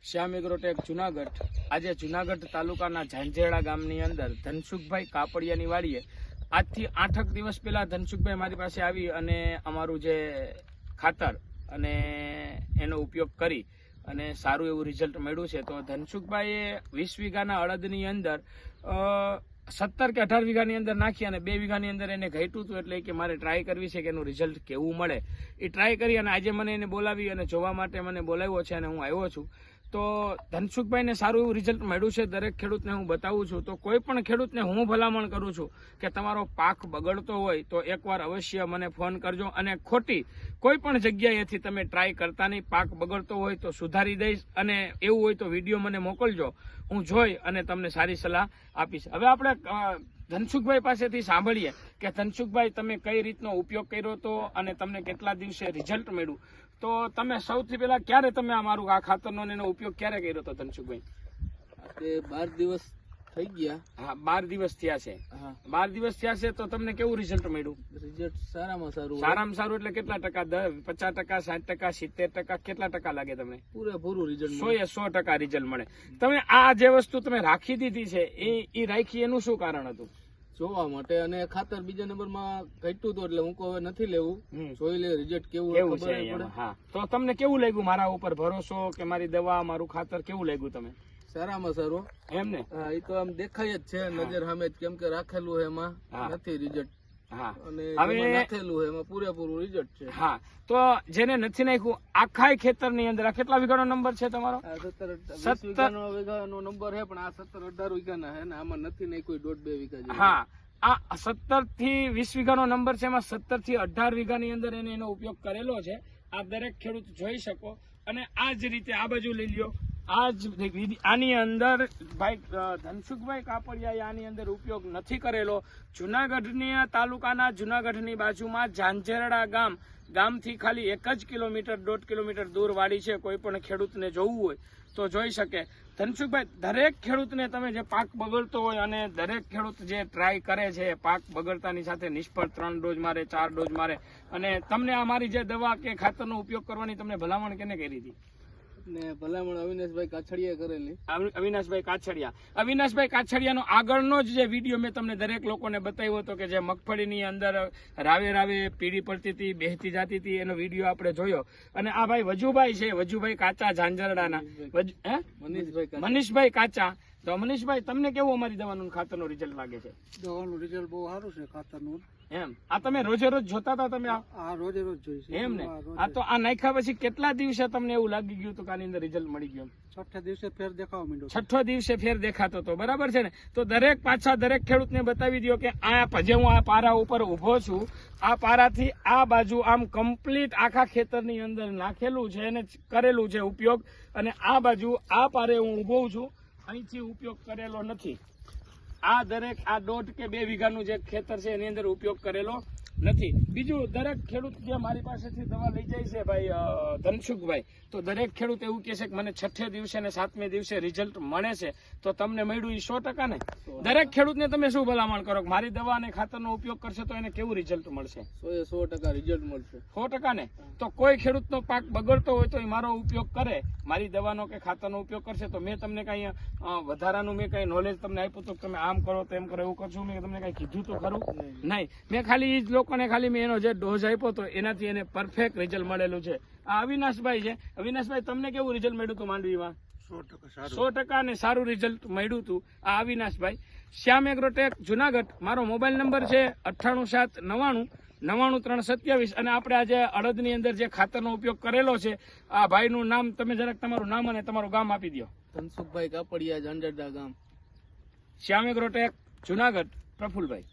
શ્યામ Agrotech Junagadh આજે જુનાગઢ તાલુકાના ઝાંઝેડા ગામની અંદર ધનસુખભાઈ કાપડિયાની વાડીએ આજથી 8 દિવસ પહેલા ધનસુખભાઈ મારી પાસે આવી અને અમારું જે ખાતર અને એનો ઉપયોગ કરી અને સારું એવું રિઝલ્ટ મળ્યું છે. તો ધનસુખભાઈએ 20 વીઘાના અડદની અંદર 17 કે 18 વીઘાની અંદર નાખી અને 2 વીઘાની અંદર એને ઘટ્યું હતું, એટલે કે મારે ટ્રાય કરવી છે કે એનું રિઝલ્ટ કેવું મળે. એ ટ્રાય કરી અને આજે મને એને બોલાવી અને જોવા માટે મને બોલાવ્યો છે અને હું આવ્યો છું. તો ધનસુખભાઈને સારું એવું રિઝલ્ટ મળ્યું છે. દરેક ખેડૂતને હું બતાવું છું. તો કોઈ પણ ખેડૂતને હું ભલામણ કરું છું કે તમારો પાક બગડતો હોય તો એકવાર અવશ્ય મને ફોન કરજો અને ખોટી કોઈ પણ જગ્યાએથી તમે ટ્રાય કરતા નહીં. પાક બગડતો હોય તો સુધારી દઈશ અને એવું હોય તો વિડીયો મને મોકલજો, હું જોઈ અને તમને સારી સલાહ આપીશ. હવે આપણે ધનસુખભાઈ પાસેથી સાંભળીએ કે ધનસુખભાઈ તમે કઈ રીતનો ઉપયોગ કર્યો હતો અને તમને કેટલા દિવસે રિઝલ્ટ મળ્યું. તો તમે સૌથી પહેલા ક્યારે તમે અમારું આ ખાતરનો એનો ઉપયોગ ક્યારે કર્યો હતો ધનસુખભાઈ? 12 દિવસ થઈ ગયા. હા, 12 દિવસ થયા છે. 12 દિવસ થયા છે. તો તમને કેવું રિઝલ્ટ મળ્યું? રિઝલ્ટ સારામાં સારું. સારામાં સારું એટલે કેટલા ટકા? 50%, 60%, 70%? કેટલા ટકા લાગે તમને? પૂરેપૂરું રિઝલ્ટ. 100% રિઝલ્ટ મળે. તમે આ જે વસ્તુ તમે રાખી દીધી છે એ રાખી એનું શું કારણ હતું? જોવા માટે અને ખાતર બીજા નંબરમાં ઘટ્યું હતું એટલે હું હવે નથી લેવું, જોઈ લે રિઝલ્ટ કેવું છે. હા, તો તમને કેવું લાગ્યું? મારા ઉપર ભરોસો કે મારી દવા મારું ખાતર કેવું લાગ્યું તમે? સારામાં સારું. એમ ને? હા, એ તો આમ દેખાય જ છે નજર સામે જ, કેમ કે રાખેલું છે એમાં નથી રિઝલ્ટ. હા, અને નાખેલું છે એમાં પૂરેપૂરું રિઝલ્ટ છે. હા, તો જેને નથી નાખ્યું આખા ખેતરની અંદર આ કેટલા વીઘાનો નંબર છે તમારો? 17 વીઘાનો નંબર છે, પણ આ 17-18 વીઘાના છે ને આમાં નથી નાખ્યું 1.5-2 વીઘા. હા, આ 17 થી 20 વીઘાનો નંબર છે, એમાં 17 થી 18 વીઘાની અંદર એને એનો ઉપયોગ કરેલો છે. આ દરેક ખેડૂત જોઈ શકો. અને આ જ રીતે આ બાજુ લઈ લ્યો. આની અંદર ભાઈ ધનસુખભાઈ કાપડિયાએ આની અંદર ઉપયોગ નથી કરેલો. જુનાગઢની તાલુકાના જુનાગઢની બાજુમાં ઝાંઝેરડા ગામથી ખાલી 1 કિલોમીટર 1.5 કિલોમીટર દૂર વાડી છે. કોઈ પણ ખેડૂતને જોવું હોય તો જોઈ શકે. ધનસુખભાઈ, દરેક ખેડૂતને તમે જે પાક બગડતો હોય અને દરેક ખેડૂત જે ટ્રાય કરે છે પાક બગડતાની સાથે નિષ્ફળ 3 ડોઝ મારે 4 ડોઝ મારે, અને તમને આ મારી જે દવા કે ખાતરનો ઉપયોગ કરવાની તમને ભલામણ કેને કરી હતી? ને ભલામણ અવિનાશભાઈ કાછડિયા કરેલી. અવિનાશભાઈ કાછડિયાનો આગળનો જ જે વિડીયો મેં તમને દરેક લોકોને બતાવ્યો હતો કે જે મગફળીની અંદર રાવે પીળી પડતી હતી, બેહતી જતી હતી, એનો વિડીયો આપણે જોયો. અને આ ભાઈ વજુભાઈ છે, વજુભાઈ કાચા ઝાંઝરડાના, મનીષભાઈ કાચા. તો મનીષભાઈ, તમને કેવું અમારી દવાનું ખાતરનું રિઝલ્ટ લાગે છે? દવાનું રિઝલ્ટ બહુ સારું છે ખાતરનું. એમ? આ તમે રોજે રોજ જોતા હતા? તમે આ રોજે રોજ જોઈ છે. એમ ને? આ તો આ નાખ્યા પછી કેટલા દિવસે તમને એવું લાગી ગયું હતું કે આની અંદર રિઝલ્ટ મળી ગયું? 6 દિવસે ફેર દેખાવા માંડ્યો. 6 દિવસે ફેર દેખાતો હતો, બરાબર છે ને? તો દરેક ખેડૂતને બતાવી દો કે આ જે હું આ પારા ઉપર ઉભો છું, આ પારાથી આ બાજુ આમ કમ્પ્લીટ આખા ખેતરની અંદર નાખેલું છે અને કરેલું છે ઉપયોગ. અને આ બાજુ આ પારે હું ઉભો છું, અહીંથી ઉપયોગ કરેલો નથી. આ દરેક આ 1.5 કે 2 વીઘાનું જે ખેતર છે એની અંદર ઉપયોગ કરેલો નથી. બીજું, દરેક ખેડૂત જે મારી પાસેથી દવા લઈ જાય છે ભાઈ ધનસુખભાઈ, તો દરેક ખેડૂત એવું કહે છે કે મને 6 દિવસે ને 7મે દિવસે રિઝલ્ટ મળે છે. તો તમને મળ્યું એ 100% ને? દરેક ખેડૂતને તમે શું ભલામણ કરો કે મારી દવા અને ખાતરનો ઉપયોગ કરશે તો એને કેવું રિઝલ્ટ મળશે? 100% રિઝલ્ટ મળશે. 100% ને? તો કોઈ ખેડૂતનો પાક બગડતો હોય તો એ મારો ઉપયોગ કરે, મારી દવાનો કે ખાતરનો ઉપયોગ કરશે. તો મેં તમને કઈ વધારાનું મેં કઈ નોલેજ તમને આપ્યું તો તમે આમ કરો તેમ કરો એવું કરશું? મેં તમને કઈ કીધું તો ખરું? નહીં. મેં ખાલી એ જ લોકોને ખાલી મેં એનો જે ડોઝ આપ્યો તો એનાથી એને પરફેક્ટ રિઝલ્ટ મળેલું છે. આ અવિનાશભાઈ છે. અવિનાશભાઈ, તમને કેવું રિઝલ્ટ મળ્યું હતું માંડવીમાં? 100% ને સારું રિઝલ્ટ મળ્યું હતું. આ અવિનાશભાઈ, શ્યામ એગ્રોટેક જુનાગઢ. મારો મોબાઈલ નંબર છે 9879 99327. અને આપણે આજે અડદની અંદર જે ખાતરનો ઉપયોગ કરેલો છે, આ ભાઈનું નામ તમે જરાક તમારું નામ અને તમારું ગામ આપી દો. ધનસુખભાઈ કાપડિયા, ઝાંઝરડા ગામ. શ્યામ એગ્રોટેક જુનાગઢ, પ્રફુલભાઈ.